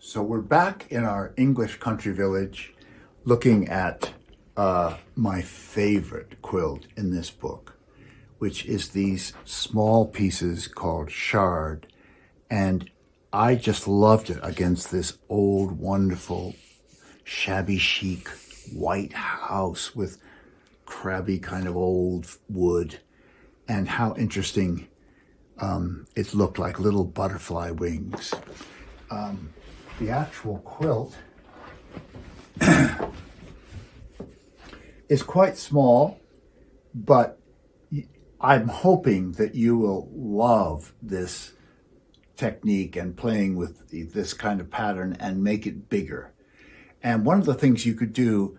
So we're back in our English country village looking at my favorite quilt in this book, which is these small pieces called Shard. And I just loved it against this old, wonderful, shabby chic white house with crabby kind of old wood, and how interesting it looked, like little butterfly wings. The actual quilt is quite small, but I'm hoping that you will love this technique and playing with this kind of pattern and make it bigger. And one of the things you could do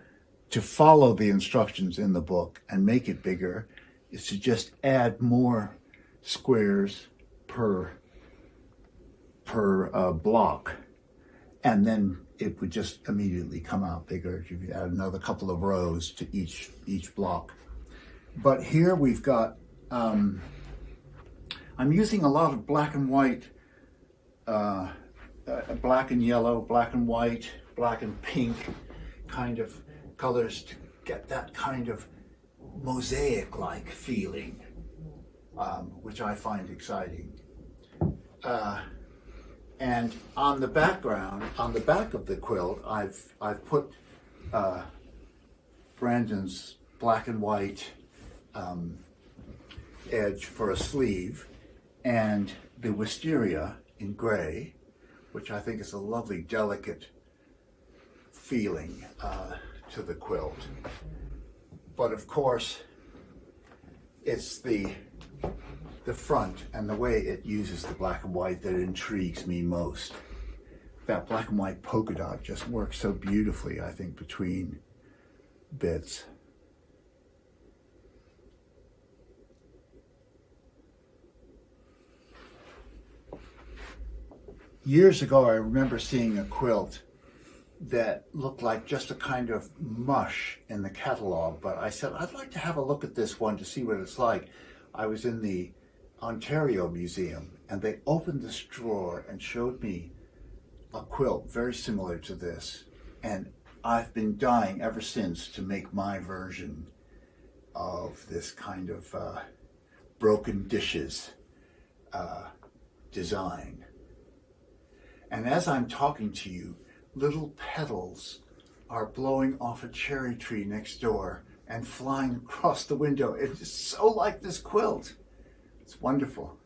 to follow the instructions in the book and make it bigger is to just add more squares per block, and then it would just immediately come out bigger. You could add another couple of rows to each block. But here we've got, I'm using a lot of black and white, black and yellow, black and white, black and pink kind of colors to get that kind of mosaic-like feeling, which I find exciting. And on the background, on the back of the quilt, I've put Brandon's black and white edge for a sleeve, and the wisteria in gray, which I think is a lovely, delicate feeling to the quilt. But of course, it's the front and the way it uses the black and white that intrigues me most. That black and white polka dot just works so beautifully, I think, between bits. Years ago, I remember seeing a quilt that looked like just a kind of mush in the catalog, but I said, I'd like to have a look at this one to see what it's like. I was in the Ontario Museum, and they opened this drawer and showed me a quilt very similar to this, and I've been dying ever since to make my version of this kind of broken dishes design. And as I'm talking to you, little petals are blowing off a cherry tree next door and flying across the window. It's so like this quilt. It's wonderful.